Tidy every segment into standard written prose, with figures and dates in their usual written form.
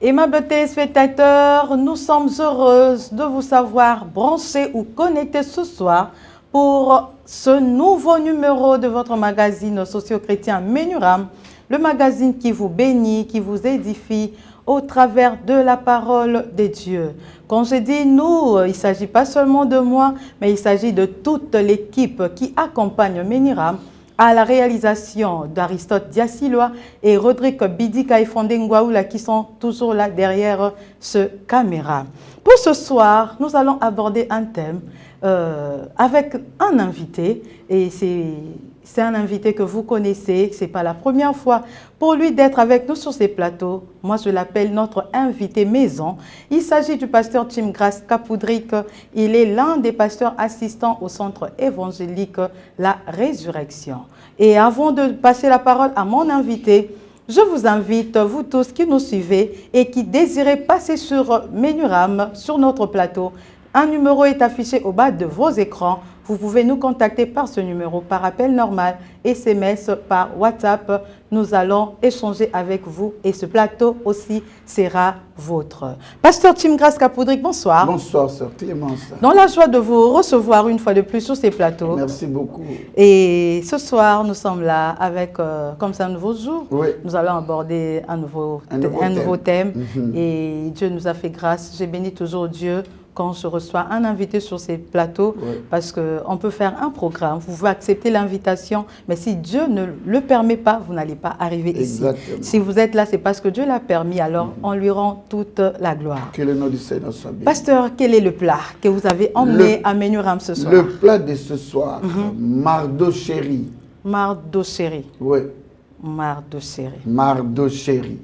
Aimables téléspectateurs, nous sommes heureuses de vous savoir branchés ou connectés ce soir pour ce nouveau numéro de votre magazine socio-chrétien Menuram, le magazine qui vous bénit, qui vous édifie au travers de la parole de Dieu. Quand je dis nous, il ne s'agit pas seulement de moi, mais il s'agit de toute l'équipe qui accompagne Menuram à la réalisation d'Aristote Diassiloa et Rodrigue Bidika et Fondé Ngwaoula qui sont toujours là derrière ce caméra. Pour ce soir, nous allons aborder un thème avec un invité et c'est un invité que vous connaissez, ce n'est pas la première fois pour lui d'être avec nous sur ces plateaux. Moi, je l'appelle notre invité maison. Il s'agit du pasteur Timgrace Kapoudrik. Il est l'un des pasteurs assistants au centre évangélique La Résurrection. Et avant de passer la parole à mon invité, je vous invite, vous tous qui nous suivez et qui désirez passer sur Menuram, sur notre plateau. Un numéro est affiché au bas de vos écrans. Vous pouvez nous contacter par ce numéro, par appel normal, SMS, par WhatsApp. Nous allons échanger avec vous et ce plateau aussi sera vôtre. Pasteur Timgrace Kapoudrik, bonsoir. Bonsoir, sœur Clémence. Dans la joie de vous recevoir une fois de plus sur ces plateaux. Merci beaucoup. Et ce soir, nous sommes là avec, comme c'est un nouveau jour, Oui. nous allons aborder un nouveau thème. Et Dieu nous a fait grâce. J'ai béni toujours Dieu quand je reçois un invité sur ces plateaux, parce qu'on peut faire un programme, vous pouvez accepter l'invitation, mais si Dieu ne le permet pas, vous n'allez pas arriver Exactement. ici. Si vous êtes là, c'est parce que Dieu l'a permis, alors on lui rend toute la gloire. Que le nom du Seigneur soit béni. Pasteur, quel est le plat que vous avez emmené à Menuram ce soir? Le plat de ce soir, mardochéri. Mardochéri. Oui. Mardochéri. Mardochéri.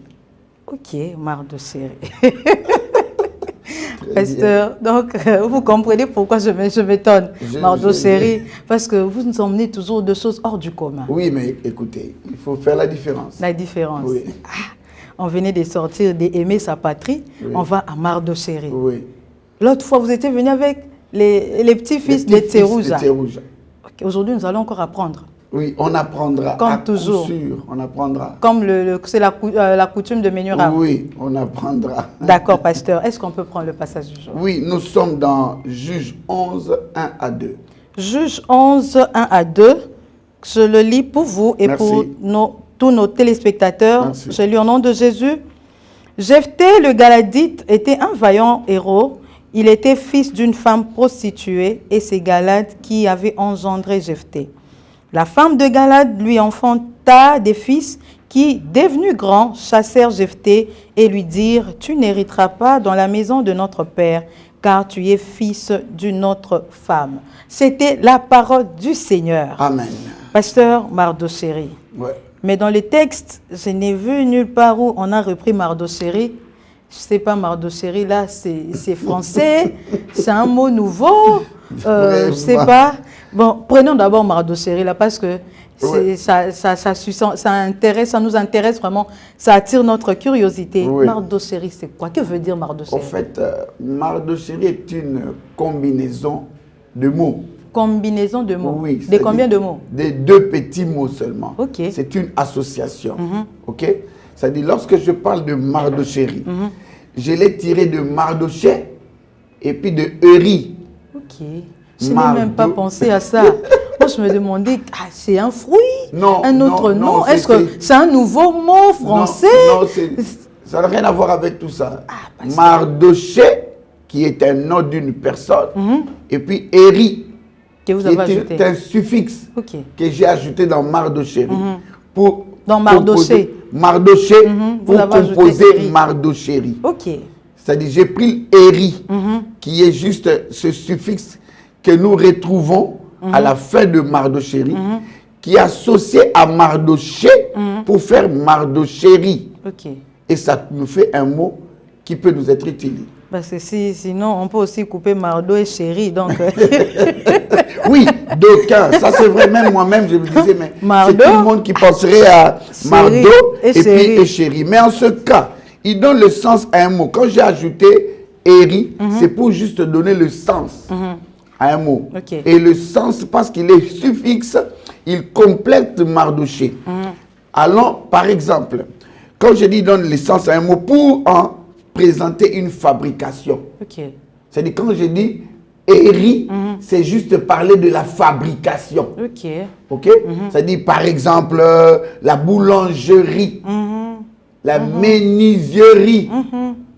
Ok, mardochéri. Pasteur, donc vous comprenez pourquoi je m'étonne, mardochéri, parce que vous nous emmenez toujours de choses hors du commun. Oui, mais écoutez, il faut faire la différence. La différence. Oui. Ah, on venait de sortir d'aimer sa patrie, on va à mardochéri. Oui. L'autre fois, vous étiez venu avec les petits-fils de Thérouja. Okay, aujourd'hui, nous allons encore apprendre. Oui, on apprendra. Comme à toujours. Coup sûr, on apprendra. Comme c'est la coutume de Menuram. Oui, on apprendra. D'accord, pasteur. Est-ce qu'on peut prendre le passage du jour? Oui, nous sommes dans Juge 11, 1 à 2. Juge 11, 1 à 2. Je le lis pour vous et pour tous nos téléspectateurs. Merci. Je lis au nom de Jésus. Jephthé le Galadite était un vaillant héros. Il était fils d'une femme prostituée et c'est Galad qui avait engendré Jephthé. La femme de Galad lui enfanta des fils qui, devenus grands, chassèrent Jephthé et lui dirent « Tu n'hériteras pas dans la maison de notre père, car tu es fils d'une autre femme. » C'était la parole du Seigneur. Amen. Pasteur Mardochéri. Ouais. Mais dans le texte, je n'ai vu nulle part où on a repris Mardochéri. Je ne sais pas, Mardochéri, là, c'est français, c'est un mot nouveau, je ne sais pas. Bon, prenons d'abord Mardochéri, là, parce que ça nous intéresse vraiment, ça attire notre curiosité. Oui. Mardochéri, c'est quoi? Que veut dire Mardochéri? En fait, Mardochéri est une combinaison de mots. Combinaison de mots. Oui. De combien de mots? De deux petits mots seulement. Ok. C'est une association. Ok. C'est-à-dire, lorsque je parle de Mardochéri, je l'ai tiré de Mardoché et puis de Eri. Ok. Je n'ai même pas pensé à ça. Moi, je me demandais, c'est un fruit? Non. Un autre nom? Est-ce que c'est un nouveau mot français? Non, ça n'a rien à voir avec tout ça. Mardoché qui est un nom d'une personne, et puis Eri, Que vous qui avez ajouté. est un suffixe Ok. que j'ai ajouté dans Mardoché. Dans Mardoché. Mardoché, Vous pour avez ajouté composer Eri. Mardoché. Ok. C'est-à-dire, j'ai pris Eri, qui est juste ce suffixe que nous retrouvons à la fin de Mardoché, qui est associé à Mardoché pour faire Mardoché. Ok. Et ça nous fait un mot qui peut nous être utile. Parce que sinon, on peut aussi couper Mardo et Chéri. Donc, Oui, d'aucuns. Ça, c'est vrai. Même moi-même, je me disais, mais Mardo, c'est tout le monde qui penserait à Mardo et puis Chéri. et Chéri. Mais en ce cas, il donne le sens à un mot. Quand j'ai ajouté Eri, c'est pour juste donner le sens à un mot. Ok. Et le sens, parce qu'il est suffixe, il complète Mardoché. Allons, par exemple, quand je dis donne le sens à un mot pour en présenter une fabrication. ok. C'est-à-dire, quand je dis Eri, c'est juste parler de la fabrication. Ok. Ok? C'est-à-dire, par exemple, la boulangerie, la menuiserie.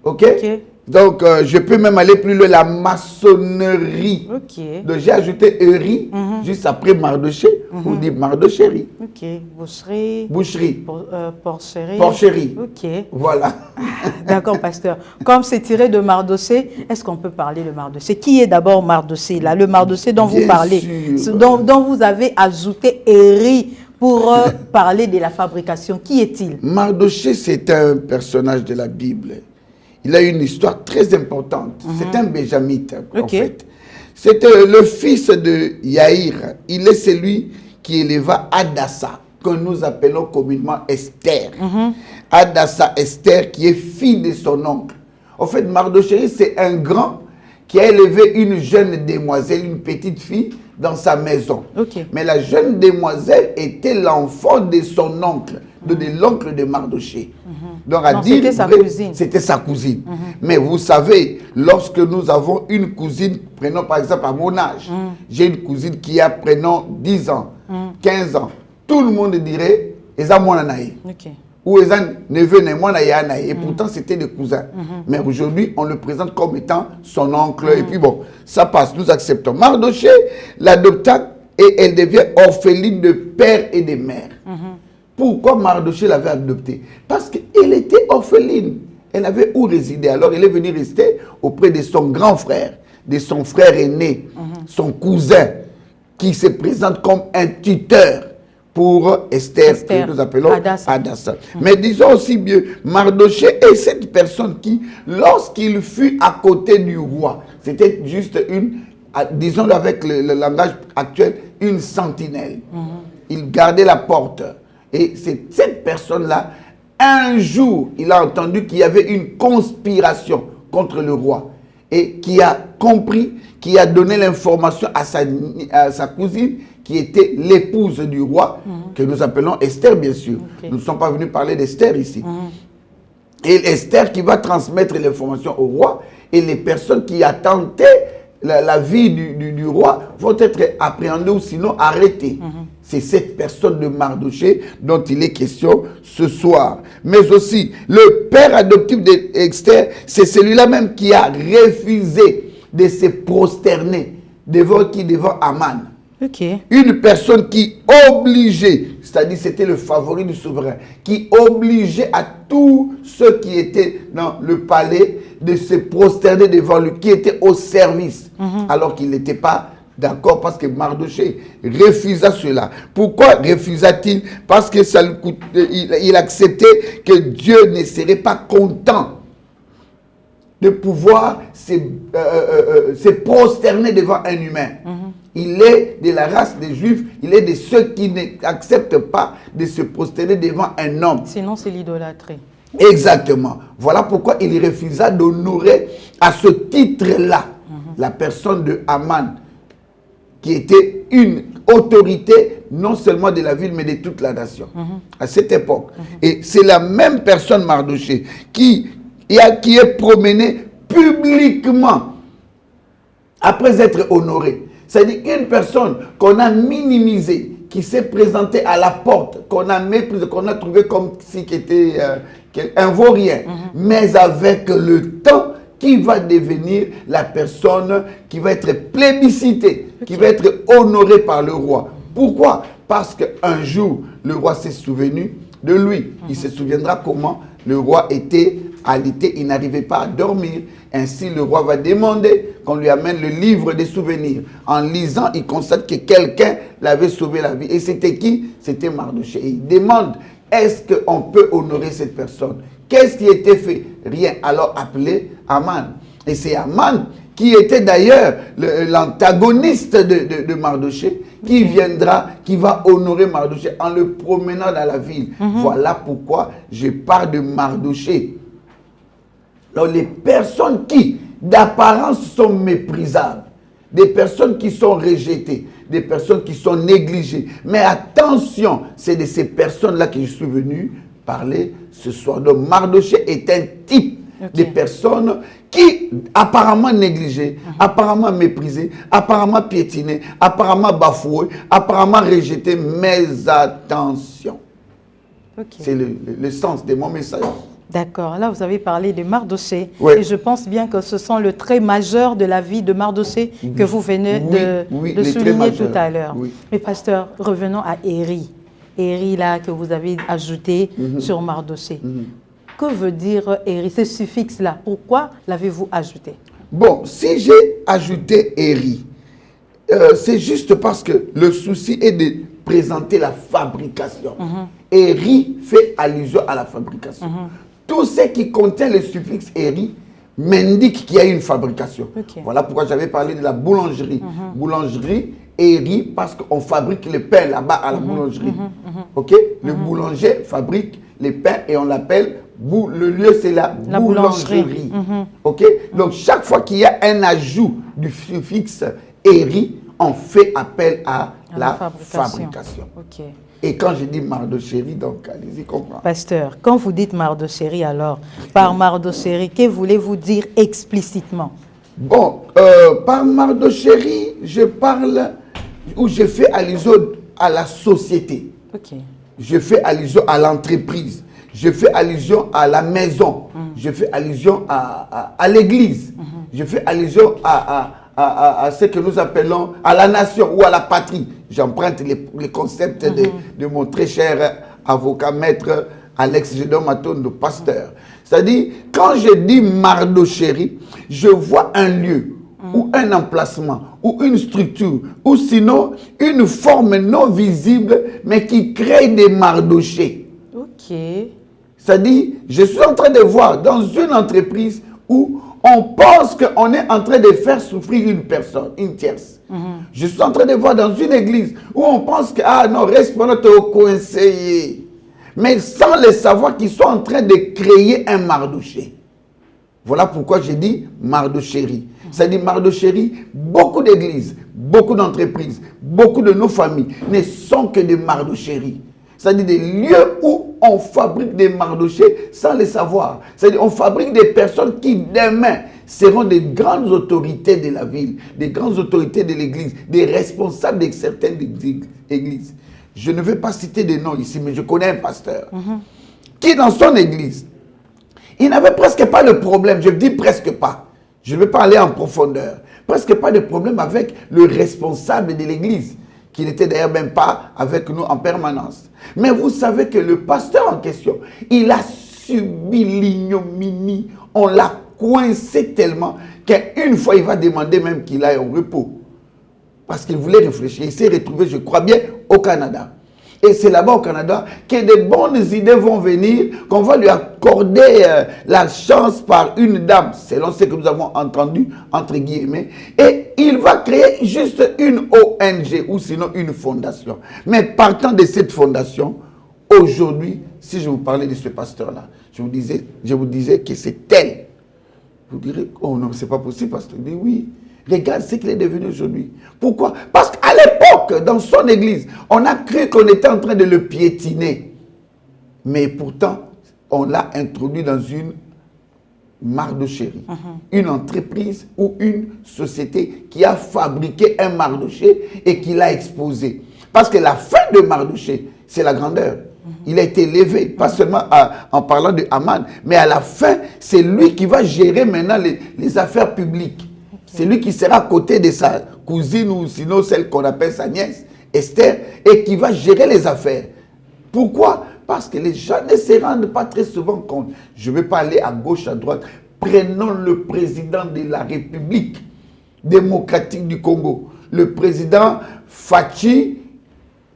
Ok? Ok. Donc, je peux même aller plus loin, la maçonnerie. Ok. Donc, j'ai ajouté Eri juste après Mardoché, ou dit Mardochéri. Ok. Boucherie. Boucherie, Porcherie. porcherie. Ok. Voilà. D'accord, pasteur. Comme c'est tiré de Mardoché, est-ce qu'on peut parler de Mardoché? Qui est d'abord Mardoché, là? Le Mardoché dont vous Bien parlez, sûr. dont vous avez ajouté Eri pour parler de la fabrication. Qui est-il? Mardoché, c'est un personnage de la Bible. Il a une histoire très importante. C'est un béjamite, en Ok. fait. C'est le fils de Yaïr. Il est celui qui éleva Adassa, que nous appelons communément Esther. Adassa Esther, qui est fille de son oncle. En fait, Mardoché, c'est un grand qui a élevé une jeune demoiselle, une petite fille, dans sa maison. Ok. Mais la jeune demoiselle était l'enfant de son oncle, de l'oncle de Mardoché. Donc, à Donc, dire c'était sa vrai, cousine. c'était sa cousine. Mais vous savez, lorsque nous avons une cousine, prenons par exemple à mon âge, j'ai une cousine qui a, prenons 10 ans, 15 ans, tout le monde dirait, Eza Mwananaï. Ok. Ou Eza neveu Mwananaï. Et pourtant, c'était des cousins. Mais aujourd'hui, on le présente comme étant son oncle. Et puis bon, ça passe, nous acceptons. Mardoché l'adopta et elle devient orpheline de père et de mère. Pourquoi Mardoché l'avait adoptée? Parce qu'elle était orpheline. Elle avait où résider. Alors, elle est venue rester auprès de son grand frère, de son frère aîné, son cousin, qui se présente comme un tuteur pour Esther, que nous appelons Adassa. Mais disons aussi bien, Mardoché est cette personne qui, lorsqu'il fut à côté du roi, c'était juste une, disons-le avec le langage actuel, une sentinelle. Il gardait la porte. Et c'est cette personne-là, un jour, il a entendu qu'il y avait une conspiration contre le roi. Et qui a compris, qui a donné l'information à sa cousine, qui était l'épouse du roi, que nous appelons Esther, bien sûr. Nous ne sommes pas venus parler d'Esther ici. Et Esther qui va transmettre l'information au roi, et les personnes qui attentaient la vie du roi vont être appréhendées ou sinon arrêtées. C'est cette personne de Mardoché dont il est question ce soir. Mais aussi, le père adoptif d'Esther, c'est celui-là même qui a refusé de se prosterner devant qui? Devant Aman. Ok. Une personne qui obligeait, c'est-à-dire c'était le favori du souverain, qui obligeait à tous ceux qui étaient dans le palais de se prosterner devant lui, qui étaient au service, alors qu'il n'était pas d'accord parce que Mardoché refusa cela. Pourquoi refusa-t-il? Parce que ça lui il acceptait que Dieu ne serait pas content de pouvoir se prosterner devant un humain. Il est de la race des Juifs, il est de ceux qui n'acceptent pas de se prosterner devant un homme. Sinon, c'est l'idolâtrie. Exactement. Voilà pourquoi il refusa d'honorer à ce titre-là la personne de Aman, qui était une autorité non seulement de la ville, mais de toute la nation à cette époque. Et c'est la même personne, Mardoché, qui est promenée publiquement après être honorée. C'est-à-dire une personne qu'on a minimisée, qui s'est présentée à la porte, qu'on a méprisée, qu'on a trouvé comme si c'était un vaurien. Mais avec le temps, qui va devenir la personne qui va être plébiscitée, qui va être honorée par le roi. Pourquoi? Parce qu'un jour, le roi s'est souvenu de lui. Il se souviendra comment le roi était alité, il n'arrivait pas à dormir. Ainsi, le roi va demander qu'on lui amène le livre des souvenirs. En lisant, il constate que quelqu'un l'avait sauvé la vie. Et c'était qui? C'était Mardochée. Et il demande, est-ce qu'on peut honorer cette personne? Qu'est-ce qui était fait? Rien. Alors appelez Aman. Et c'est Aman qui était d'ailleurs l'antagoniste de Mardochée, qui viendra, qui va honorer Mardochée en le promenant dans la ville. Voilà pourquoi je parle de Mardochée. Alors les personnes qui, d'apparence, sont méprisables, des personnes qui sont rejetées, des personnes qui sont négligées. Mais attention, c'est de ces personnes-là que je suis venu parler ce soir. Donc Mardochée est un type de personnes qui, apparemment négligées, apparemment méprisées, apparemment piétinées, apparemment bafouées, apparemment rejetées. Mais attention, c'est le sens de mon message. D'accord. Là, vous avez parlé de Mardochée. Oui. Et je pense bien que ce sont le trait majeur de la vie de Mardochée que vous venez de souligner tout à l'heure. Oui. Mais pasteur, revenons à Éri. Éri, là, que vous avez ajouté sur Mardochée. Que veut dire Éri, ce suffixe-là? Pourquoi l'avez-vous ajouté? Bon, si j'ai ajouté Éri, c'est juste parce que le souci est de présenter la fabrication. Éri fait allusion à la fabrication. Tout ce qui contient le suffixe Éri m'indique qu'il y a une fabrication. Voilà pourquoi j'avais parlé de la boulangerie. Boulangerie, Éri, parce qu'on fabrique le pain là-bas à la boulangerie. Ok? Le boulanger fabrique les pains et on l'appelle, le lieu c'est la boulangerie. Ok? Donc chaque fois qu'il y a un ajout du suffixe Éri, on fait appel à la fabrication. Ok. Et quand je dis Mardochée, donc allez-y comprendre. Pasteur, quand vous dites Mardochée, alors, par Mardochée, que voulez-vous dire explicitement? Bon, par Mardochée, je parle, ou je fais allusion à la société. Je fais allusion à l'entreprise. Je fais allusion à la maison. Je fais allusion à l'église. Je fais allusion à ce que nous appelons à la nation ou à la patrie. J'emprunte les concepts de mon très cher avocat, maître Alex Gédéon Matondo, pasteur. C'est-à-dire, quand je dis Mardochée, je vois un lieu ou un emplacement ou une structure ou sinon une forme non visible mais qui crée des Mardochées. Ok. C'est-à-dire, je suis en train de voir dans une entreprise où on pense qu'on est en train de faire souffrir une personne, une tierce. Je suis en train de voir dans une église où on pense que, ah non, reste pour notre conseiller. Mais sans le savoir qu'ils sont en train de créer un Mardochée. Voilà pourquoi j'ai dit Mardochée. C'est-à-dire Mardochée, beaucoup d'églises, beaucoup d'entreprises, beaucoup de nos familles ne sont que des Mardochée. C'est-à-dire des lieux où on fabrique des Mardochées sans le savoir. C'est-à-dire on fabrique des personnes qui demain seront des grandes autorités de la ville, des grandes autorités de l'église, des responsables de certaines églises. Je ne vais pas citer des noms ici, mais je connais un pasteur qui dans son église, il n'avait presque pas de problème, je dis presque pas. Je ne vais pas aller en profondeur. Presque pas de problème avec le responsable de l'église, qui n'était d'ailleurs même pas avec nous en permanence. Mais vous savez que le pasteur en question, il a subi l'ignominie, on l'a coincé tellement qu'une fois il va demander même qu'il aille au repos. Parce qu'il voulait réfléchir. Il s'est retrouvé, je crois bien, au Canada. Et c'est là-bas au Canada que des bonnes idées vont venir, qu'on va lui accorder la chance par une dame, selon ce que nous avons entendu, entre guillemets. Et il va créer juste une ONG ou sinon une fondation. Mais partant de cette fondation, aujourd'hui, si je vous parlais de ce pasteur-là, je vous disais que c'est tel. Vous direz, oh non, c'est pas possible, pasteur. Il dit oui. Regarde ce qu'il est devenu aujourd'hui. Pourquoi? Parce qu'à l'époque, dans son église, on a cru qu'on était en train de le piétiner. Mais pourtant, on l'a introduit dans une Mardochée. Une entreprise ou une société qui a fabriqué un Mardochée et qui l'a exposé. Parce que la fin de Mardochée, c'est la grandeur. Il a été élevé, pas seulement en parlant de Haman, mais à la fin, c'est lui qui va gérer maintenant les affaires publiques. C'est lui qui sera à côté de sa cousine ou sinon celle qu'on appelle sa nièce, Esther, et qui va gérer les affaires. Pourquoi? Parce que les gens ne se rendent pas très souvent compte. Je ne vais pas aller à gauche, à droite. Prenons le président de la République démocratique du Congo, le président Fachi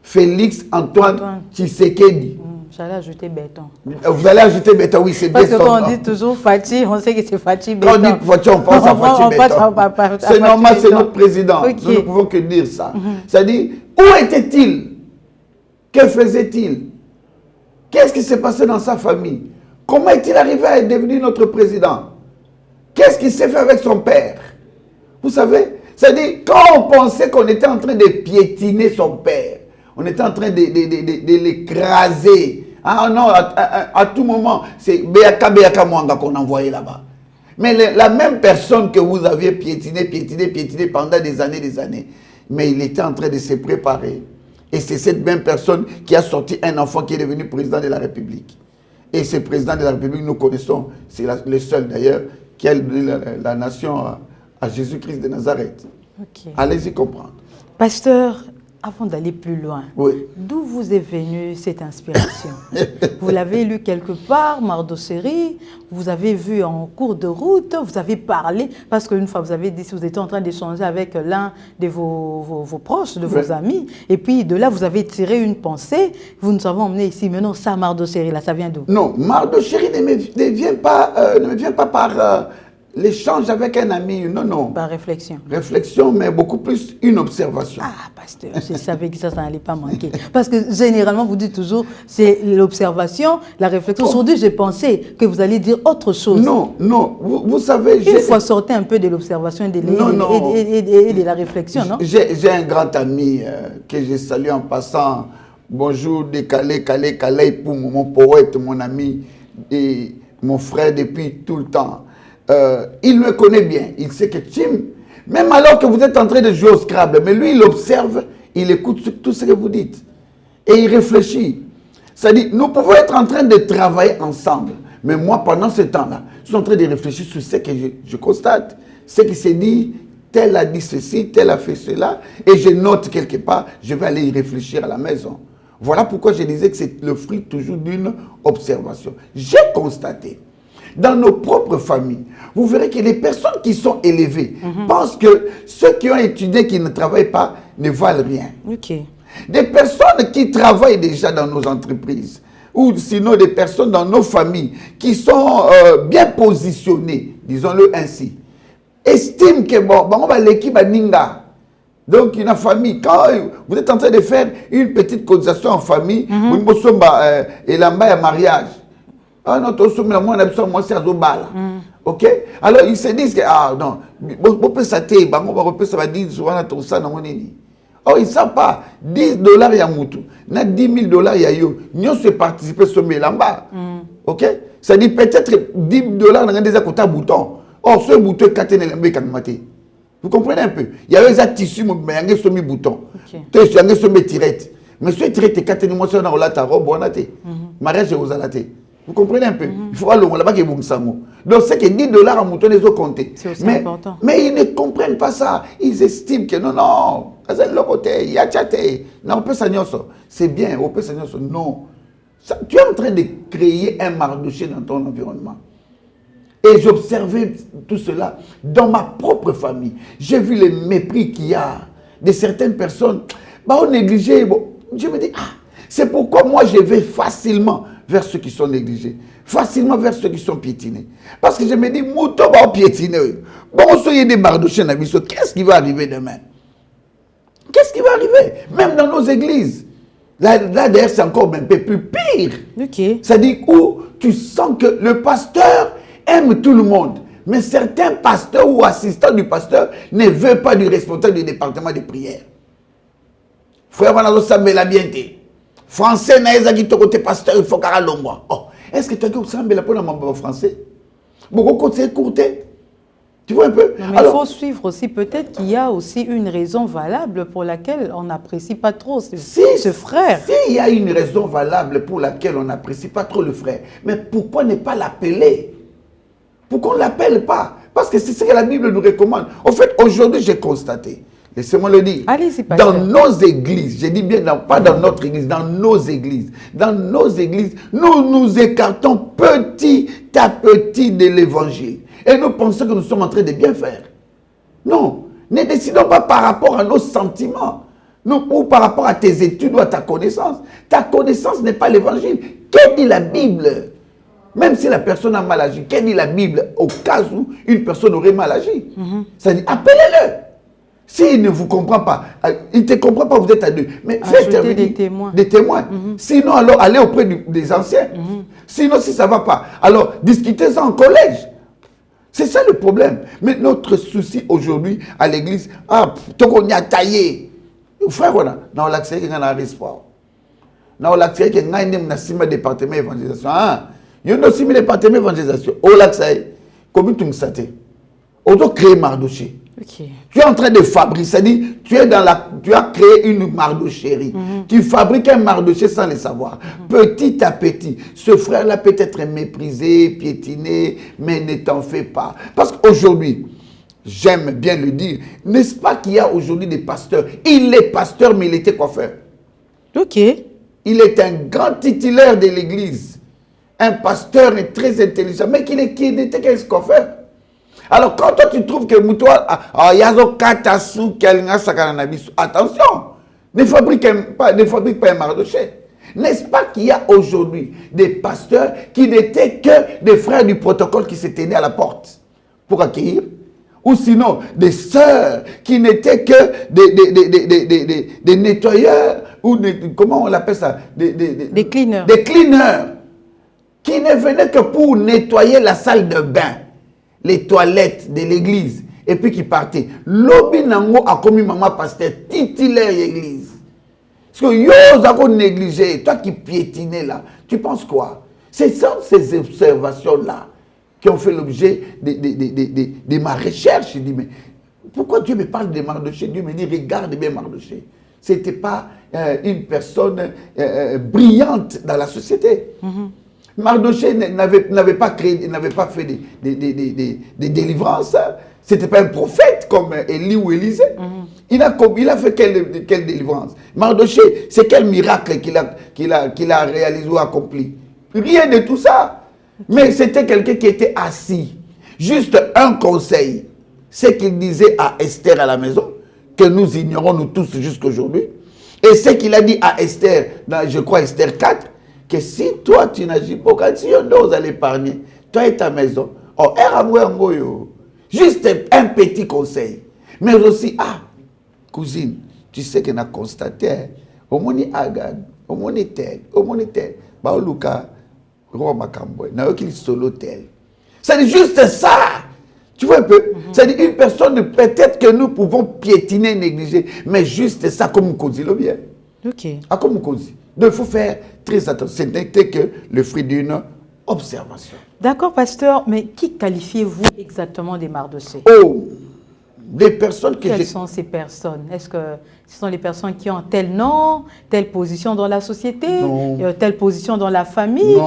Félix Antoine Tshisekedi. J'allais ajouter béton. Vous allez ajouter béton, oui, c'est parce béton. Parce que quand on dit toujours Fachi, on sait que c'est Fachi béton. Quand on dit Fachi, on pense à Fachi béton. C'est normal, c'est notre président. Okay. Nous ne pouvons que dire ça. C'est-à-dire, où était-il? Que faisait-il? Qu'est-ce qui s'est passé dans sa famille? Comment est-il arrivé à devenir notre président? Qu'est-ce qu'il s'est fait avec son père? Vous savez, c'est-à-dire, quand on pensait qu'on était en train de piétiner son père, on était en train de l'écraser. Ah non, à tout moment, c'est Béaka Mwanga qu'on envoyait là-bas. Mais la même personne que vous aviez piétiné pendant des années, mais il était en train de se préparer. Et c'est cette même personne qui a sorti un enfant qui est devenu président de la République. Et ce président de la République, nous connaissons, c'est le seul d'ailleurs, qui a la nation à Jésus-Christ de Nazareth. Okay. Allez-y comprendre. Pasteur, avant d'aller plus loin, oui. D'où vous est venue cette inspiration? Vous l'avez lu quelque part, Mardo-Série, vous avez vu en cours de route, vous avez parlé, parce qu'une fois vous avez dit, si vous étiez en train d'échanger avec l'un de vos proches, de vos amis, et puis de là vous avez tiré une pensée, vous nous avez emmené ici, mais non, ça, Mardo-Série, là, ça vient d'où? Non, Mardo-Série ne me vient pas par... l'échange avec un ami, non. Par réflexion. Réflexion, mais beaucoup plus une observation. Ah, pasteur, je savais que ça n'allait pas manquer. Parce que généralement, vous dites toujours, c'est l'observation, la réflexion. Aujourd'hui, j'ai pensé que vous alliez dire autre chose. Non, vous savez... Il faut sortir un peu de l'observation et de la réflexion, non? J'ai un grand ami que je salue en passant. Bonjour, Calais pour mon poète, mon ami et mon frère depuis tout le temps. Il me connaît bien, il sait que Tim, même alors que vous êtes en train de jouer au Scrabble, mais lui il observe, il écoute tout ce que vous dites et il réfléchit. C'est-à-dire, nous pouvons être en train de travailler ensemble, mais moi pendant ce temps-là, je suis en train de réfléchir sur ce que je constate, ce qui s'est dit, tel a dit ceci, tel a fait cela, et je note quelque part, je vais aller y réfléchir à la maison. Voilà pourquoi je disais que c'est le fruit toujours d'une observation. J'ai constaté. Dans nos propres familles, vous verrez que les personnes qui sont élevées pensent que ceux qui ont étudié, qui ne travaillent pas, ne valent rien. Okay. Des personnes qui travaillent déjà dans nos entreprises, ou sinon des personnes dans nos familles, qui sont bien positionnées, disons-le ainsi, estiment que on va l'équipe à Ninga. Donc, une famille, quand vous êtes en train de faire une petite cotisation en famille, vous et l'amba mariage. Ah non, moi c'est Azobala. Ok? Alors ils se disent que, ah non, on peut s'attendre, on va repérer, ça va dire, souvent, tout ça, non, or, ils ne savent pas, $10 il y a Moutou, $10 000 il y a yo, nous avons participé sur Mélamba. Ok? Ça dit peut-être $10 on a déjà côté bouton. Or, ce bouton est caténé l'embé kanmate. Vous comprenez un peu? Il y avait des tissus, mais il y a des boutons. Il y a des tirette. Mais ce tirette est caténé, moi, c'est dans la robe, on a été. Mariage aux alatés. Vous comprenez un peu? Il faut aller là-bas qui est bon. Donc, c'est que $10 à mouton, les autres comptés. C'est aussi important. Mais ils ne comprennent pas ça. Ils estiment que non, c'est bien, non. Ça, tu es en train de créer un Mardoché dans ton environnement. Et j'observais tout cela dans ma propre famille. J'ai vu le mépris qu'il y a de certaines personnes. On négligeait. Je me dis, c'est pourquoi moi je vais facilement vers ceux qui sont négligés, facilement vers ceux qui sont piétinés. Parce que je me dis, mouton va piétiner. Bon, soyez des Mardochés, qu'est-ce qui va arriver demain? Qu'est-ce qui va arriver? Même dans nos églises. Là d'ailleurs, c'est encore un peu plus pire. Okay. C'est-à-dire où tu sens que le pasteur aime tout le monde. Mais certains pasteurs ou assistants du pasteur ne veulent pas du responsable du département de prière. Frère, on a la bienté. Français, côté pasteur, il faut qu'à l'ombre. Oh, est-ce que tu as dit que ça me pour la français? Beaucoup de c'est courté. Tu vois un peu? Non, mais il faut suivre aussi, peut-être qu'il y a aussi une raison valable pour laquelle on n'apprécie pas trop ce frère. S'il y a une raison valable pour laquelle on n'apprécie pas trop le frère, mais pourquoi ne pas l'appeler? Pourquoi on ne l'appelle pas? Parce que c'est ce que la Bible nous recommande. En fait, aujourd'hui, j'ai constaté, laissez-moi le dire, dans nos églises, je dis bien, pas dans notre église, dans nos églises, nous nous écartons petit à petit de l'évangile. Et nous pensons que nous sommes en train de bien faire. Non, ne décidons pas par rapport à nos sentiments, ou par rapport à tes études ou à ta connaissance. Ta connaissance n'est pas l'évangile. Que dit la Bible? Même si la personne a mal agi, que dit la Bible au cas où une personne aurait mal agi? Ça dit, appelez-le. S'il ne vous comprend pas, il ne te comprend pas, vous êtes à deux. Mais faites des témoins. Des témoins. Sinon, alors, allez auprès des anciens. Sinon, si ça ne va pas, alors discutez-en en collège. C'est ça le problème. Mais notre souci aujourd'hui à l'église, on y a taillé. Frère, voilà, dans l'accès, il y a un espoir. Dans l'accès, il y a un département d'évangélisation. Il y a aussi un département d'évangélisation. Au l'accès, comme tu me sais, on doit créer Mardoché. Okay. Tu es en train de fabriquer, c'est-à-dire tu as créé une Mardocherie. Tu fabriques un Mardoché sans le savoir. Petit à petit, ce frère-là peut être méprisé, piétiné, mais ne t'en fais pas. Parce qu'aujourd'hui, j'aime bien le dire, n'est-ce pas qu'il y a aujourd'hui des pasteurs? Il est pasteur, mais il était coiffeur. Ok. Il est un grand titulaire de l'église. Un pasteur très intelligent, mais qui n'était qu'un coiffeur. Alors, quand toi, tu trouves que toi, attention, ne fabrique pas un Mardoché. N'est-ce pas qu'il y a aujourd'hui des pasteurs qui n'étaient que des frères du protocole qui se tenaient à la porte pour accueillir? Ou sinon, des sœurs qui n'étaient que des nettoyeurs, ou comment on l'appelle ça? Des cleaners. Des cleaners, qui ne venaient que pour nettoyer la salle de bain, les toilettes de l'église, et puis qui partaient. Lobi nango a commis maman pasteur titulaire l'église. Parce que yo zako négligé, toi qui piétinais là, tu penses quoi? C'est ça, ces observations-là qui ont fait l'objet de ma recherche. Je dis, mais pourquoi Dieu me parle de Mardoché? Dieu me dit, regarde bien Mardoché. Ce n'était pas une personne brillante dans la société. Mardoché n'avait pas fait des délivrances. Ce n'était pas un prophète comme Élie ou Élisée. Il a fait quelle délivrance? Mardoché, c'est quel miracle qu'il a réalisé ou accompli? Rien de tout ça. Mais c'était quelqu'un qui était assis. Juste un conseil. Ce qu'il disait à Esther à la maison, que nous ignorons nous tous jusqu'aujourd'hui. Et ce qu'il a dit à Esther, dans, je crois Esther 4, que si toi tu n'agis pas, quand si on doit l'épargner, toi et ta maison, juste un petit conseil. Mais aussi, cousine, tu sais qu'on a constaté, au moni Agag, au moni tel, Baoluka, Roi Makamboy, Naoki solo tel. C'est juste ça. Tu vois un peu? C'est une personne, peut-être que nous pouvons piétiner, négliger, mais juste ça, comme Moukozi le bien. Ok. Comme Moukozi. Donc il faut faire très attention. Ce n'était que le fruit d'une observation. D'accord, pasteur, mais qui qualifiez-vous exactement des Mardochés? Des personnes que Quelles sont ces personnes? Est-ce que ce sont les personnes qui ont tel nom, telle position dans la société, telle position dans la famille?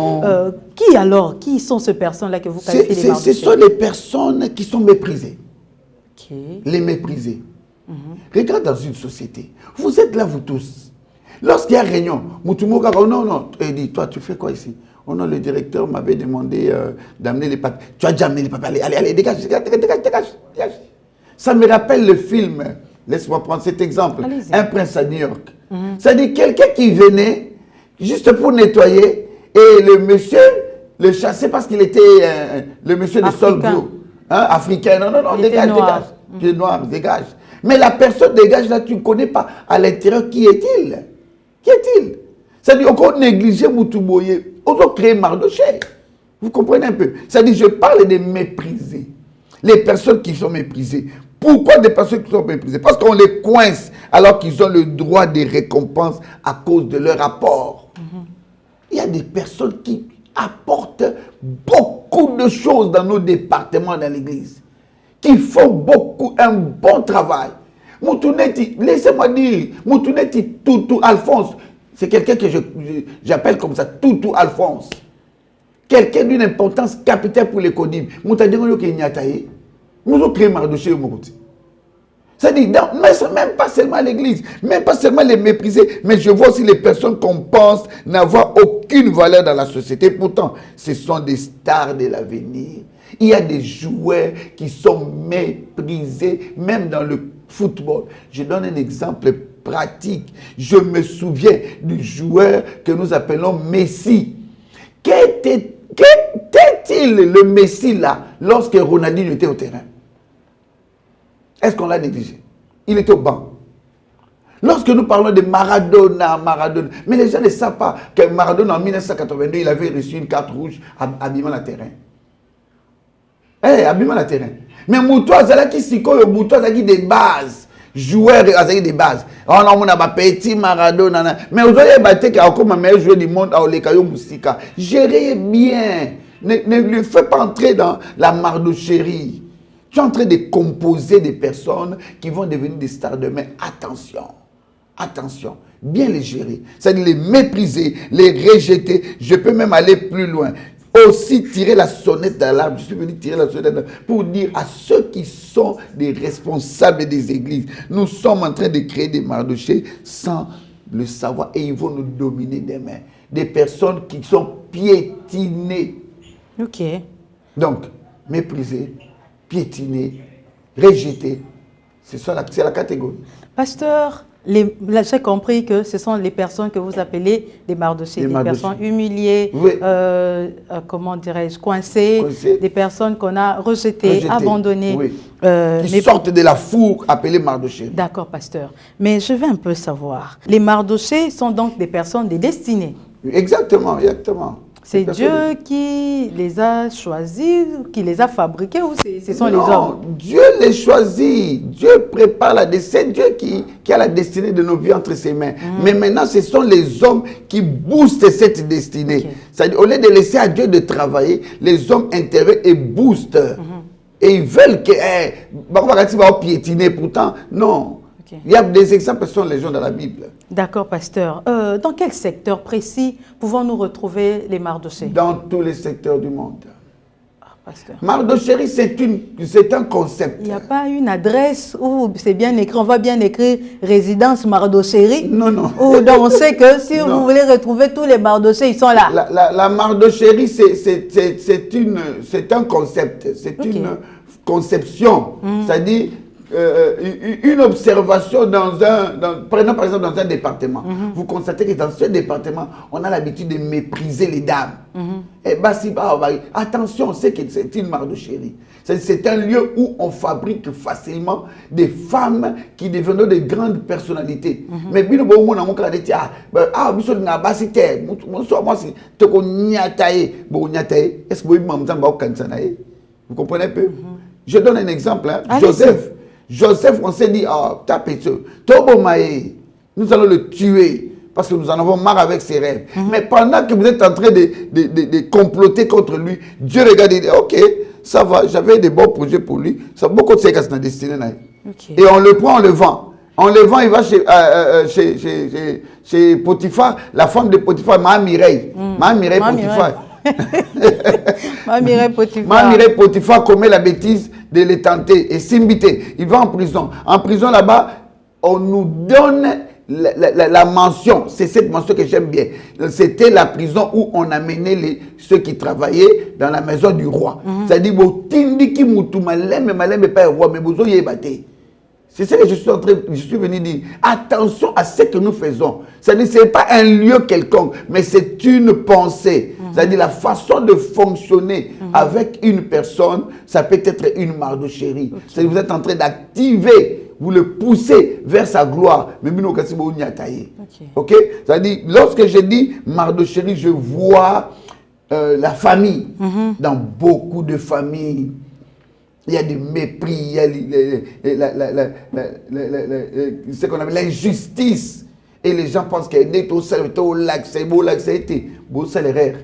Qui alors? Qui sont ces personnes-là que vous qualifiez des Mardochés? Ce sont les personnes qui sont méprisées. Les méprisées. Regarde dans une société. Vous êtes là, vous tous. Lorsqu'il y a réunion, Moutumoka, non, il dit, toi, tu fais quoi ici? Oh non, le directeur m'avait demandé d'amener les papiers. Tu as déjà amené les papiers. Allez, dégage. Ça me rappelle le film, laisse-moi prendre cet exemple, Un prince à New York. C'est-à-dire quelqu'un qui venait juste pour nettoyer et le monsieur le chassait parce qu'il était le monsieur de sol bleu. Africain. Non, dégage. Tu es noir, dégage. Mais la personne dégage là, tu ne connais pas à l'intérieur qui est-il? C'est-à-dire qu'on négligeait Moutouboye, on doit créer Mardoché. Vous comprenez un peu? C'est-à-dire je parle des méprisés. Les personnes qui sont méprisées. Pourquoi des personnes qui sont méprisées? Parce qu'on les coince alors qu'ils ont le droit des récompenses à cause de leur apport. Il y a des personnes qui apportent beaucoup de choses dans nos départements dans l'église. qui font beaucoup, un bon travail. Moutouneti, laissez-moi dire, Moutouneti Toutou Alphonse, c'est quelqu'un que j'appelle comme ça, Toutou Alphonse. Quelqu'un d'une importance capitale pour les Codib. Moutadingo qui n'y a taillé. Nous avons créé Mardoché au Mourouti. C'est-à-dire, même pas seulement l'église, même pas seulement les mépriser, mais je vois aussi les personnes qu'on pense n'avoir aucune valeur dans la société. Pourtant, ce sont des stars de l'avenir. Il y a des joueurs qui sont méprisés, même dans le football. Je donne un exemple pratique. Je me souviens du joueur que nous appelons Messi. Qu'était-il le Messi là, lorsque Ronaldinho était au terrain? Est-ce qu'on l'a négligé? Il était au banc. Lorsque nous parlons de Maradona, mais les gens ne savent pas que Maradona en 1982, il avait reçu une carte rouge abîmant le terrain. Abîmant le terrain. Mais Moutou Azalaki Siko, Moutou Azalaki des bases. Joueur Azalaki des bases. On a petit Maradona. Mais vous avez battu comme un meilleur joueur du monde à Olekayo Moussika. Gérez bien. Ne le faites pas entrer dans la mardocherie. Tu es en train de composer des personnes qui vont devenir des stars demain. Attention, attention, bien les gérer. C'est-à-dire les mépriser, les rejeter. Je peux même aller plus loin. Aussi tirer la sonnette d'alarme. Je suis venu tirer la sonnette d'alarme pour dire à ceux qui sont des responsables des églises, nous sommes en train de créer des mardochés sans le savoir et ils vont nous dominer demain. Des personnes qui sont piétinées. Ok. Donc, mépriser, piétiner, rejeter, c'est la catégorie. Pasteur, j'ai compris que ce sont les personnes que vous appelez des mardochés, des personnes humiliées, oui. Comment dirais-je, coincées, des personnes qu'on a rejetées, abandonnées. Oui. Qui sortent de la four appelée mardochés. D'accord, pasteur. Mais je veux un peu savoir, les mardochés sont donc des personnes destinées. Exactement, exactement. C'est Dieu qui les a choisis, qui les a fabriqués ou ce sont les hommes? Non, Dieu les choisit. Dieu prépare la destinée. C'est Dieu qui a la destinée de nos vies entre ses mains. Mais maintenant, ce sont les hommes qui boostent cette destinée. Okay. C'est-à-dire, au lieu de laisser à Dieu de travailler, les hommes interviennent et boostent. Et ils veulent que piétiner. Pourtant, non. Okay. Il y a des exemples qui sont les gens dans la Bible. D'accord, pasteur. Dans quel secteur précis pouvons-nous retrouver les mardochés? Dans tous les secteurs du monde. Mardocherie, c'est un concept. Il n'y a pas une adresse où c'est bien écrit, on va bien écrire résidence mardocherie. Non, non. Ou donc on sait que si vous voulez retrouver tous les mardochés, ils sont là. La mardocherie, c'est un concept, c'est une conception. C'est-à-dire une observation prenons par exemple dans un département. Vous constatez que dans ce département, on a l'habitude de mépriser les dames. Et attention, on sait que c'est une mardocherie. C'est un lieu où on fabrique facilement des femmes qui deviennent de grandes personnalités. Mais bien vous comprenez un peu? Je donne un exemple. Joseph, on s'est dit, tapez ce. Nous allons le tuer parce que nous en avons marre avec ses rêves. Mais pendant que vous êtes en train de comploter contre lui, Dieu regarde et dit, ok, ça va, j'avais des bons projets pour lui. Ça beaucoup de séquences dans la destinée. Et on le prend, on le vend. On le vend, il va chez Potiphar, la femme de Potiphar, Mireille Potiphar. Mireille Potiphar commet la bêtise de les tenter et s'imbiter. Il va en prison. En prison là-bas, on nous donne la mention. C'est cette mention que j'aime bien. C'était la prison où on amenait ceux qui travaillaient dans la maison du roi. C'est-à-dire, c'est ça que je suis venu dire. Attention à ce que nous faisons. C'est-à-dire, ce n'est pas un lieu quelconque, mais c'est une pensée. C'est-à-dire, la façon de fonctionner avec une personne, ça peut être une mardocherie. C'est-à-dire, vous êtes en train d'activer, vous le poussez vers sa gloire. Mais ok? C'est-à-dire, lorsque je dis mardocherie, je vois la famille. Dans beaucoup de familles, il y a du mépris, il y a ce qu'on appelle l'injustice. Et les gens pensent qu'il est au lac, c'est beau lac, ça a été beau salaire.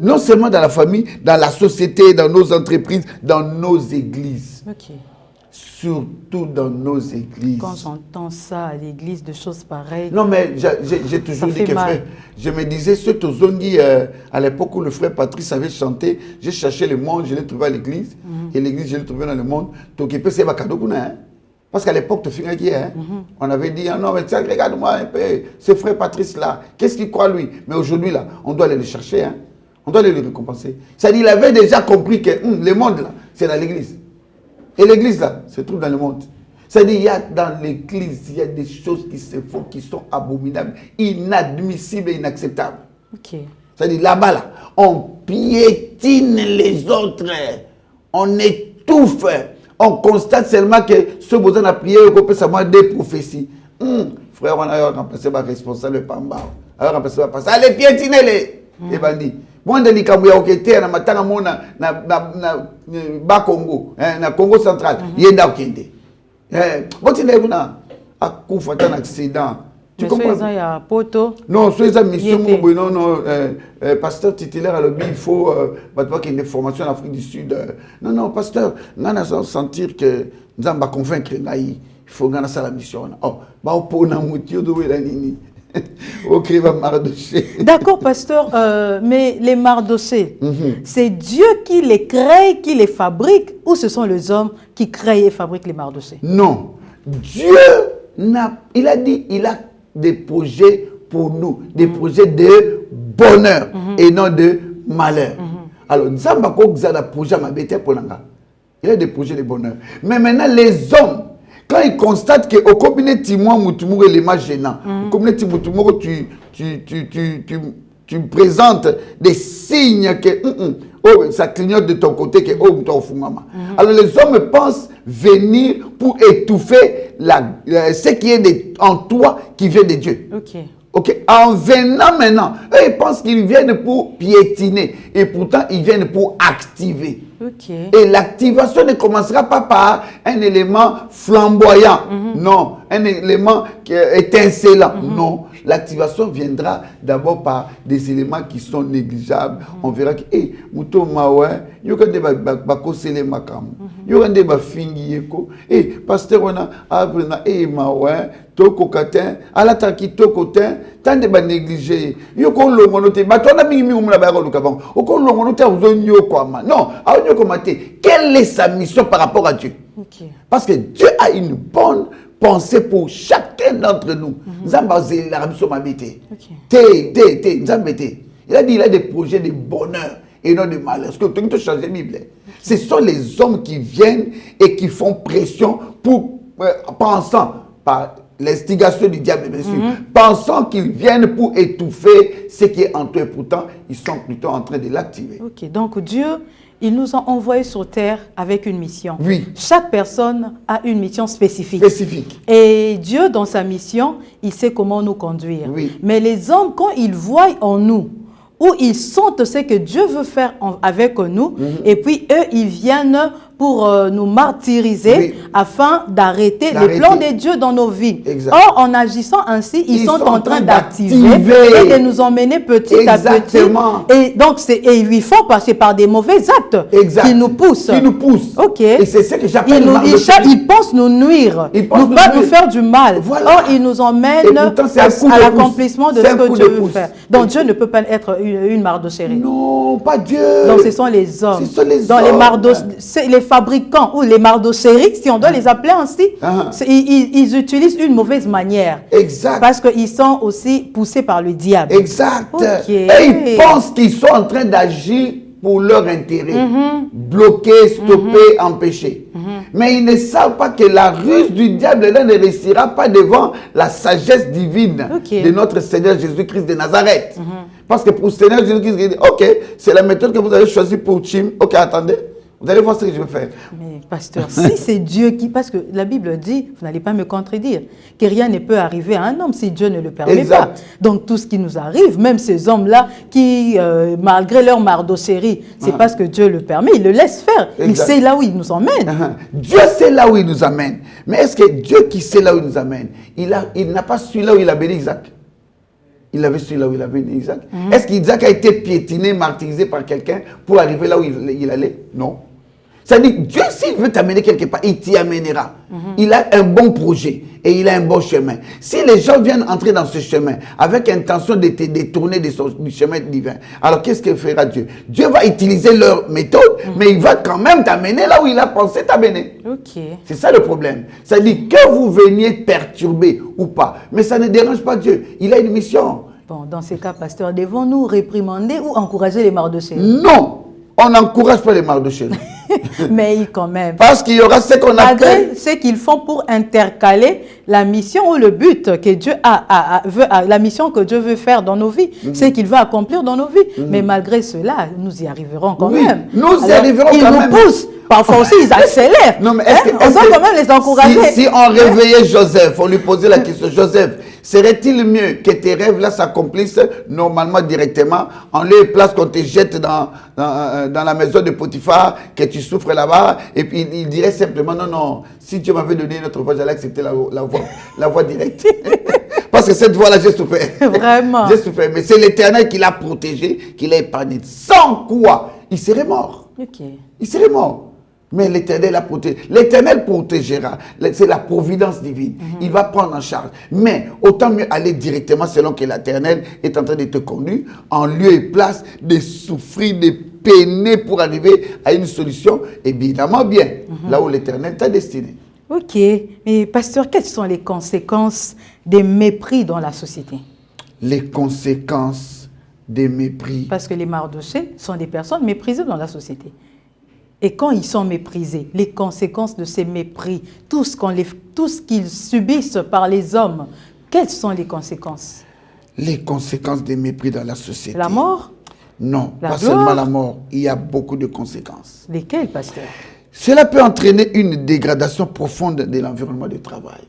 Non seulement dans la famille, dans la société, dans nos entreprises, dans nos églises. Ok. Surtout dans nos églises. Quand j'entends ça à l'église, de choses pareilles. Non, mais j'ai toujours dit que frère, je me disais, ce Tozondi, à l'époque où le frère Patrice avait chanté, j'ai cherché le monde, je l'ai trouvé à l'église, et l'église, je l'ai trouvé dans le monde. Donc, il peut se faire hein? Parce qu'à l'époque, on avait dit, ah non, mais tiens, regarde-moi un peu, ce frère Patrice là, qu'est-ce qu'il croit lui? Mais aujourd'hui, là, on doit aller le chercher, hein? On doit aller le récompenser. C'est-à-dire, il avait déjà compris que le monde, là, c'est dans l'église. Et l'église, là, se trouve dans le monde. C'est-à-dire, il y a dans l'église, il y a des choses qui se font, qui sont abominables, inadmissibles et inacceptables. Okay. C'est-à-dire, là-bas, là, on piétine les autres, on étouffe, on constate seulement que ce besoin de prière, on peut savoir des prophéties. Frère, on a remplacé ma responsable Pamba. On a remplacé ma pasteur. Allez, piétiner les bandits. Moi, je dis que je suis na Congo, na Congo central. Il y a un accident. Tu comprends? Il y a poto. Non, c'est une mission. Non, pasteur titulaire à l'objet, il faut qu'il y ait des formations en Afrique du Sud. Non, pasteur, nous allons sentir que nous allons convaincre. Il faut gagner ça la mission. Oh, bah, pour D'accord, pasteur, mais les mardochés, c'est Dieu qui les crée, qui les fabrique, ou ce sont les hommes qui créent et fabriquent les mardochés? Non, Dieu il a dit, il a des projets pour nous, des projets de bonheur et non de malheur. Alors, Zambako Zada projet mabete pour nanga. Il a des projets de bonheur. Mais maintenant, les hommes, quand ils constatent que au cabinet Timon Moutoumou est l'image gênant, au cabinet Timon tu présentes des signes que ça clignote de ton côté, que alors les hommes pensent venir pour étouffer ce qui est en toi qui vient de Dieu. Ok. En venant maintenant, eux ils pensent qu'ils viennent pour piétiner et pourtant ils viennent pour activer. Et l'activation ne commencera pas par un élément flamboyant, non, un élément étincelant, non. L'activation viendra d'abord par des éléments qui sont négligeables. On verra que, Mouto Mawe, il y a des bakosele makam, il y a des bafingi yeko, pasteur on a Mawe, toko katin, alataki toko tin, tant de ba négligé. Yoko longonote, batona mingi umla ba ko lukabang. Oko longonote uzonyo kwama. Non, aonyo komate. Quelle est sa mission par rapport à Dieu? Parce que Dieu a une bonne pensée pour chacun d'entre nous. Zambaze la mission m'habité. Il a dit il a des projets de bonheur et non de malheur. Est-ce que tu as changé la Bible? Ce sont les hommes qui viennent et qui font pression pour pensant par l'instigation du diable, bien sûr, pensant qu'ils viennent pour étouffer ce qui est en toi. Et pourtant, ils sont plutôt en train de l'activer. Ok, donc Dieu, il nous a envoyés sur terre avec une mission. Oui. Chaque personne a une mission spécifique. Et Dieu, dans sa mission, il sait comment nous conduire. Oui. Mais les hommes, quand ils voient en nous, où ils sentent ce que Dieu veut faire avec nous, et puis eux, ils viennent pour nous martyriser afin d'arrêter le plan de Dieu dans nos vies. Exact. Or, en agissant ainsi, ils sont en train d'activer et de nous emmener petit à petit. Et donc, il faut passer par des mauvais actes qui nous poussent. Ok. Et c'est ce que j'appelle ils pensent nous nuire, nous faire du mal. Voilà. Or, ils nous emmènent à l'accomplissement de ce que Dieu veut faire. Donc, Dieu ne peut pas être une mardocherie. Non, pas Dieu. Donc, ce sont les hommes. Ce sont les Dans hommes. les fabricants ou les mardocheries, si on doit les appeler ainsi, ils utilisent une mauvaise manière. Exact. Parce qu'ils sont aussi poussés par le diable. Exact. Okay. Et ils pensent qu'ils sont en train d'agir pour leur intérêt. Bloquer, stopper, empêcher. Mais ils ne savent pas que la ruse du diable là ne réussira pas devant la sagesse divine de notre Seigneur Jésus-Christ de Nazareth. Parce que pour le Seigneur Jésus-Christ, il dit, ok, c'est la méthode que vous avez choisie pour Chim. Ok, attendez. Vous allez voir ce que je vais faire. Mais pasteur, si c'est Dieu qui... Parce que la Bible dit, vous n'allez pas me contredire, que rien ne peut arriver à un homme si Dieu ne le permet pas. Donc tout ce qui nous arrive, même ces hommes-là qui, malgré leur mardocherie, c'est parce que Dieu le permet, il le laisse faire. Il sait là où il nous emmène. Dieu sait là où il nous amène. Mais est-ce que Dieu qui sait là où il nous amène, il n'a pas su là où il a béni Isaac? Il avait su là où il avait né Isaac. Est-ce qu'Isaac a été piétiné, martyrisé par quelqu'un pour arriver là où il allait? Non. C'est-à-dire, Dieu, s'il veut t'amener quelque part, il t'y amènera. Il a un bon projet et il a un bon chemin. Si les gens viennent entrer dans ce chemin avec intention de te détourner du chemin divin, alors qu'est-ce que fera Dieu? Dieu va utiliser leur méthode, mais il va quand même t'amener là où il a pensé t'amener. C'est ça le problème. C'est-à-dire que vous veniez perturber ou pas, mais ça ne dérange pas Dieu. Il a une mission. Bon, dans ces cas, pasteur, devons-nous réprimander ou encourager les Mardochées? Non, on n'encourage pas les Mardochées. Mais quand même. Parce qu'il y aura ce qu'on appelle... Malgré ce qu'ils font pour intercaler la mission ou le but que Dieu la mission que Dieu veut faire dans nos vies, ce qu'il veut accomplir dans nos vies. Mais malgré cela, nous y arriverons quand même. Nous y arriverons quand même. Ils nous poussent. Parfois aussi, ils accélèrent. Non, mais on doit quand même les encourager. Si on réveillait Joseph, on lui posait la question, Joseph, serait-il mieux que tes rêves-là s'accomplissent normalement directement, en lieu et place qu'on te jette dans la maison de Potiphar, que tu souffres là-bas, et puis il dirait simplement, non, non, si Dieu m'avait donné une autre voie, j'allais accepter la voie directe. Parce que cette voie-là, j'ai souffert. Vraiment. J'ai souffert. Mais c'est l'Éternel qui l'a protégé, qui l'a épargné. Sans quoi, il serait mort. Il serait mort. Mais l'Éternel a protégé. L'Éternel protégera. C'est la providence divine. Il va prendre en charge. Mais autant mieux aller directement selon que l'Éternel est en train de te conduire, en lieu et place de souffrir, de peiner pour arriver à une solution, évidemment bien, là où l'Éternel t'a destiné. Ok. Mais pasteur, quelles sont les conséquences des mépris dans la société? Les conséquences des mépris. Parce que les Mardochées sont des personnes méprisées dans la société. Et quand ils sont méprisés, les conséquences de ces mépris, tout ce qu'ils subissent par les hommes, quelles sont les conséquences? Les conséquences des mépris dans la société. La mort? Non, la pas gloire? Seulement la mort. Il y a beaucoup de conséquences. Lesquelles, pasteur? Cela peut entraîner une dégradation profonde de l'environnement de travail.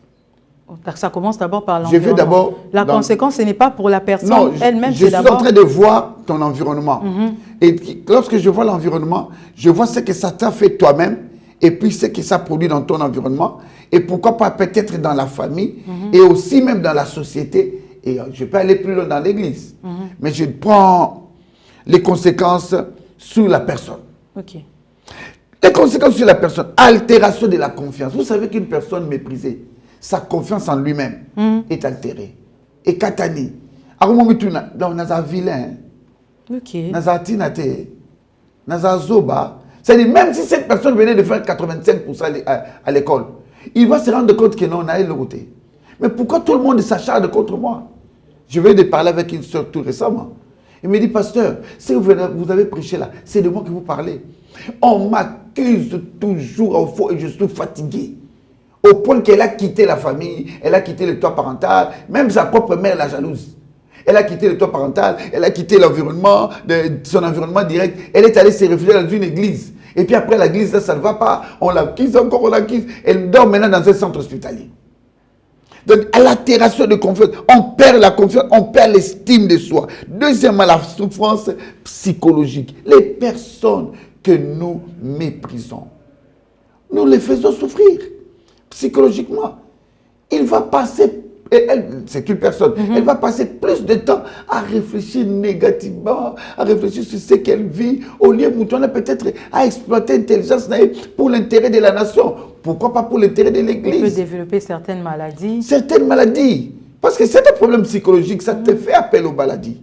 Ça commence d'abord par l'environnement. Je veux d'abord... La conséquence, ce n'est pas pour la personne elle-même, c'est d'abord... Je suis en train de voir ton environnement. Et lorsque je vois l'environnement, je vois ce que ça t'a fait toi-même et puis ce que ça produit dans ton environnement. Et pourquoi pas peut-être dans la famille et aussi même dans la société. Et je peux aller plus loin dans l'église. Mais je prends les conséquences sur la personne. Les conséquences sur la personne. Altération de la confiance. Vous savez qu'une personne méprisée, sa confiance en lui-même est altérée. Et Katani. On a un vilain. C'est-à-dire, même si cette personne venait de faire 85% à l'école, il va se rendre compte que non, on a eu le côté. Mais pourquoi tout le monde s'acharne contre moi? Je vais de parler avec une soeur tout récemment. Il me dit, pasteur, si vous avez prêché là, c'est de moi que vous parlez. On m'accuse toujours au faux et je suis fatigué. Au point qu'elle a quitté la famille, elle a quitté le toit parental, même sa propre mère la jalouse. Elle a quitté le toit parental, elle a quitté l'environnement, son environnement direct. Elle est allée se réfugier dans une église. Et puis après l'église, ça ne va pas. On l'acquise encore, on l'acquise. Elle dort maintenant dans un centre hospitalier. Donc, à l'altération de confiance, on perd la confiance, on perd l'estime de soi. Deuxièmement, la souffrance psychologique. Les personnes que nous méprisons, nous les faisons souffrir psychologiquement. Il va passer, c'est une personne, elle va passer plus de temps à réfléchir négativement, à réfléchir sur ce qu'elle vit, au lieu où on a peut-être à exploiter l'intelligence pour l'intérêt de la nation. Pourquoi pas pour l'intérêt de l'Église? On peut développer certaines maladies. Certaines maladies. Parce que c'est un problème psychologique, ça te fait appel aux maladies.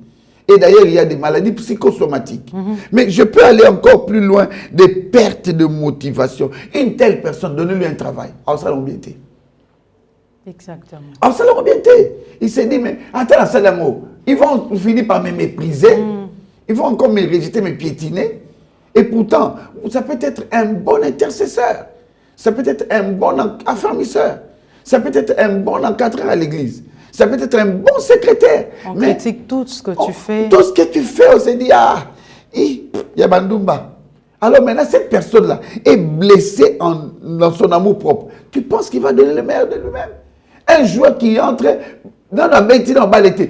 Et d'ailleurs, il y a des maladies psychosomatiques. Mais je peux aller encore plus loin, des pertes de motivation. Une telle personne, donnez-lui un travail. Alors ça l'a embêté. Exactement. Alors ça l'a embêté. Il s'est dit, mais attends, ça l'amour. Ils vont finir par me mépriser. Ils vont encore me rejeter, me piétiner. Et pourtant, ça peut être un bon intercesseur. Ça peut être un bon affermisseur. Ça peut être un bon encadreur à l'église. Ça peut être un bon secrétaire. On critique tout ce que tu fais. Tout ce que tu fais, on se dit, ah, il y a Bandumba. Alors maintenant, cette personne-là est blessée dans son amour propre. Tu penses qu'il va donner le meilleur de lui-même? Un joueur qui entre dans la bêtise en bas l'été,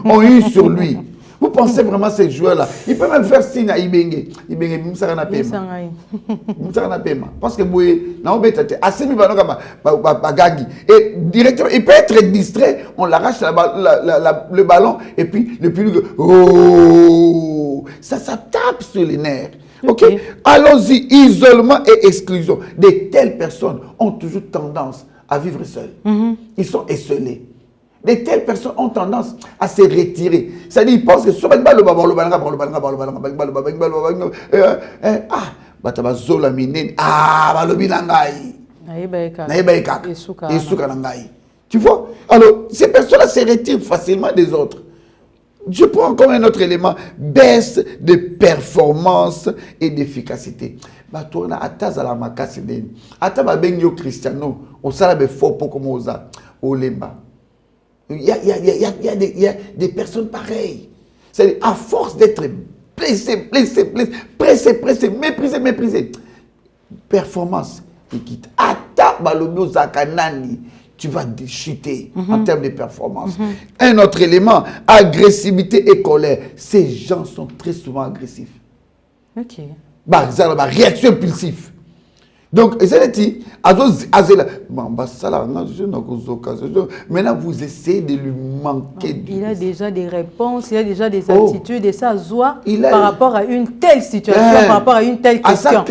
on hue sur lui. Vous pensez vraiment ces joueurs-là? Ils peuvent même faire signe à Ibenge. Ibenge, nous sommes en paiement. Nous sommes en paiement. Parce que vous voyez, et directement, il peut être distrait, on l'arrache le ballon, et puis le public, oh, ça tape sur les nerfs. Ok, allons-y, isolement et exclusion. De telles personnes ont toujours tendance à vivre seules. Ils sont esselés. De telles personnes ont tendance à se retirer. C'est-à-dire, ils pensent que ce n'est pas le tu vois? Alors, ces personnes-là se retirent facilement des autres. Je prends encore un autre élément, baisse de performance et d'efficacité. Batona ataz ala makasi deni. Ata ba benyo Cristiano, au salabe fort pour comme oza, au lemba. Il y a des personnes pareilles. C'est à force d'être pressé, méprisé. Performance qui quitte. Ata balobio zakanani. Tu vas chuter en termes de performance. Un autre élément, agressivité et colère. Ces gens sont très souvent agressifs. Ok. Réaction impulsive. Donc, maintenant, vous essayez de lui manquer. Il a déjà des réponses, il a déjà des attitudes et ça joie par rapport à une telle situation, par rapport à une telle question.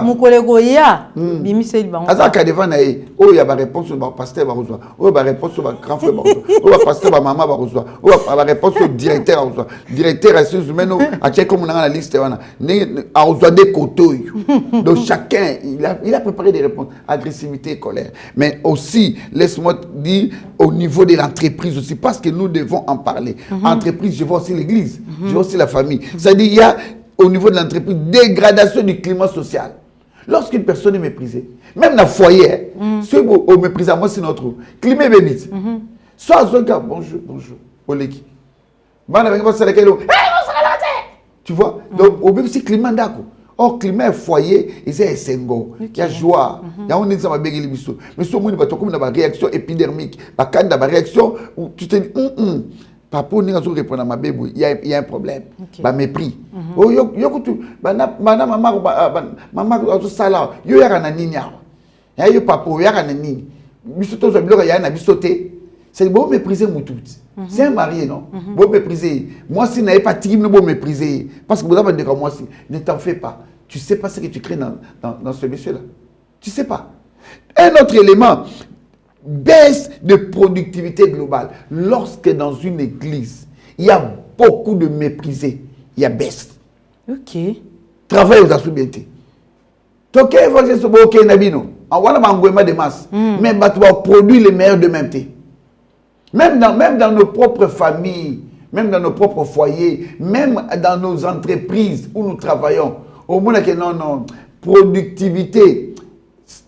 Mon collègue Oya, Bimi Selban. Asa Kadeva na e, oh il y a ba réponse au pasteur Barozwa, oh ba réponse au grand frère Barozwa, oh ba pasteur ba maman Barozwa, oh ba réponse au directeur Barozwa, directeur ressources humaines a check comme on a la liste wana, a Barozwa des côtés. Donc chacun il a préparé des réponses, agressivité et colère. Mais aussi, laisse-moi dire, au niveau de l'entreprise aussi, parce que nous devons en parler. Entreprise, je vois aussi l'église, je vois aussi la famille. C'est-à-dire, il y a, au niveau de l'entreprise, dégradation du climat social. Lorsqu'une personne est méprisée, même dans le foyer, si on méprise à moi, c'est notre climat bébite. Soit un gars, bonjour, au l'équipe. Tu vois? Donc, au même si climat d'accord. Or, climat foyer, il y a sengo, il y a joie, il y a un exemple avec les bisous. Mais si on a une réaction épidermique, une réaction où tu te dis, papa, on a répondre à ma bébé, il y a un problème, mépris. Oh, maman, sala, yo ya na ninya, yo papa, ya na nini, bisous tous les ya na bisoté. C'est bon mépriser mon tout. C'est un marié, non? Bon mépriser. Moi, si n'avez pas tigre, bon mépriser. Parce que vous avez dit comme moi, ne t'en fais pas. Tu ne sais pas ce que tu crées dans ce monsieur-là. Tu ne sais pas. Un autre élément, baisse de productivité globale. Lorsque dans une église, il y a beaucoup de méprisés, il y a baisse. Ok. Travail aux assoubietés. Donc, il faut que ce soit ok, Nabino. En voilà, de masse. Mais tu vas produire les meilleurs de même temps. Même dans nos propres familles, même dans nos propres foyers, même dans nos entreprises où nous travaillons, au moins que non, productivité,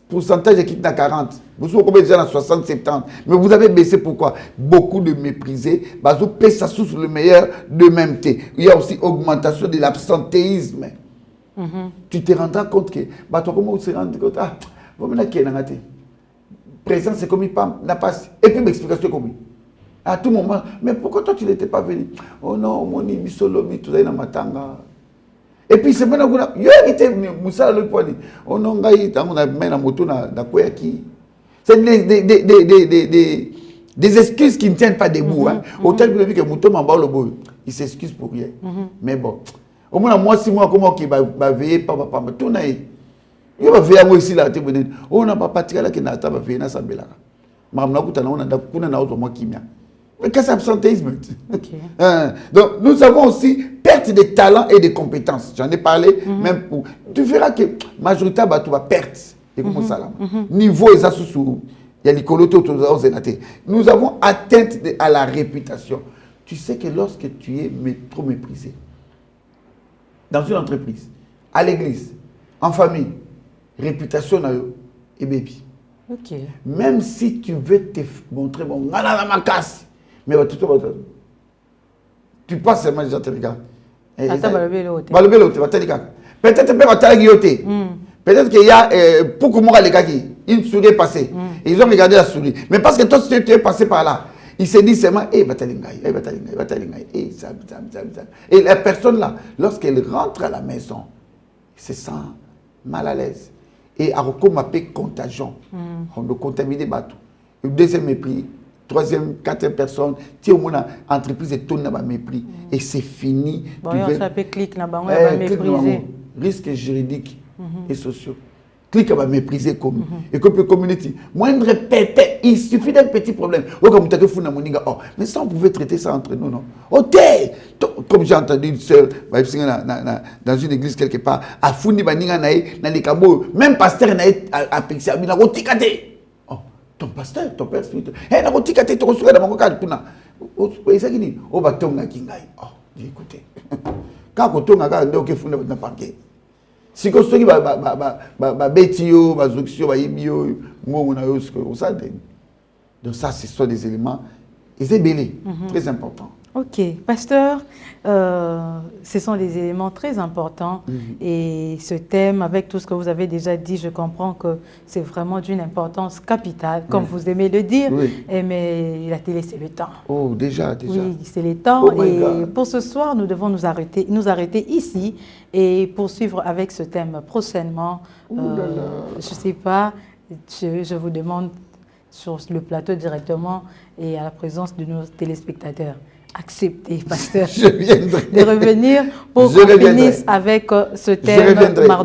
pourcentage qui est à 40, vous savez combien déjà à 60, 70, mais vous avez baissé pourquoi? Beaucoup de méprisés, vous payez ça sous le meilleur de même temps. Il y a aussi augmentation de l'absentéisme. Tu te rendras compte que, comment vous se rendez compte? Ah, vous m'avez dit que présent, c'est comme il n'a pas. Et puis, m'explication comme à tout moment, mais pourquoi toi tu n'étais pas venu? Oh non, mon ami, solobi, tout ça, il matanga. Et puis c'est maintenant que yo était Moussa le point. Oh non, gars, on a mis la moto na Koyaki. C'est des excuses qui ne tiennent pas debout. Autant que moto m'en le boy, il s'excuse pour rien. Mais bon, au moins moi si moi comment qui va veiller papa tout na il va veiller moi ici là te bonne. On n'a pas parti là qui n'a pas veiller na sambela. Mamna kutana on a kuna na auto moi kimia. Mais qu'est-ce que c'est l'absentéisme? Donc, nous avons aussi perte de talent et de compétences. J'en ai parlé, même pour... Tu verras que la majorité va perte. Niveau, il y a les colotos, nous avons atteinte à la réputation. Tu sais que lorsque tu es trop méprisé, dans une entreprise, à l'église, en famille, réputation et baby. Même si tu veux te montrer, bon, mais tu passes seulement les gens te regardent. Peut-être qu'il y a pour que moi les gars qui une souris est passée. Ils ont regardé la souris. Mais parce que toi tu es passé par là, Il se dit seulement, et la personne là, lorsqu'elle rentre à la maison, se sent mal à l'aise. Et à recours contagion. On doit contaminer bateau. Le deuxième mépris, troisième, quatrième personne, tu au moins entreprise et tourne dans mépris. Et c'est fini. Bon, on s'appelle clic là-bas, on va mépriser. Risques juridiques et sociaux. Clic va mépriser comme et comme community. Moindre pété, il suffit d'un petit problème. Mais ça, on pouvait traiter ça entre nous, non? Comme j'ai entendu une sœur dans une église quelque part, à Fundi Baninga Nae, dans les cabots, même pasteur Nae a pixé, il a roticate. Oh, ton pasteur, ton père spirituel, il a roticate, tu reçois dans mon cas, et ça qui dit, oh, bah, ton Kingai. Oh, j'ai écouté. Quand on tourne à Gando, on fait un parquet. Si on se dit, Betio, Bazuxio, Baibio, donc ça, ce sont des éléments, ils sont belés, très importants. Ok, pasteur, ce sont des éléments très importants et ce thème, avec tout ce que vous avez déjà dit, je comprends que c'est vraiment d'une importance capitale, comme vous aimez le dire, mais la télé, c'est le temps. Oh, déjà. Oui, c'est le temps et pour ce soir, nous devons nous arrêter ici et poursuivre avec ce thème prochainement. Je ne sais pas, je vous demande sur le plateau directement et à la présence de nos téléspectateurs. Acceptez, pasteur, de revenir pour qu'on finisse avec ce thème.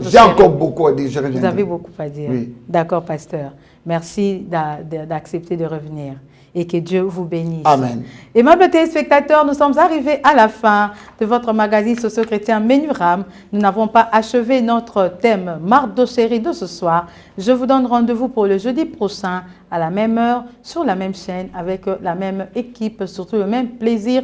J'ai encore beaucoup à dire. Vous avez beaucoup à dire. Oui. D'accord, pasteur. Merci d'accepter de revenir. Et que Dieu vous bénisse. Amen. Aimables téléspectateurs, nous sommes arrivés à la fin de votre magazine socio-chrétien Menuram. Nous n'avons pas achevé notre thème Mardocherie de ce soir. Je vous donne rendez-vous pour le jeudi prochain à la même heure, sur la même chaîne, avec la même équipe, surtout le même plaisir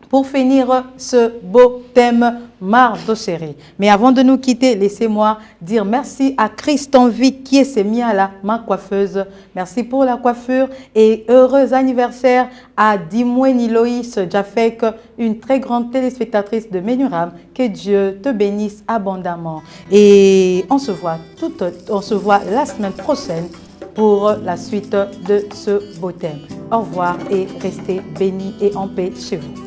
pour finir ce beau thème Mardocherie. Mais avant de nous quitter, laissez-moi dire merci à Christian Vic qui s'est mis à ma coiffeuse. Merci pour la coiffure et heureux anniversaire à Dimweni Loïs Jafek, une très grande téléspectatrice de Menuram. Que Dieu te bénisse abondamment. Et on se voit la semaine prochaine pour la suite de ce beau thème. Au revoir et restez bénis et en paix chez vous.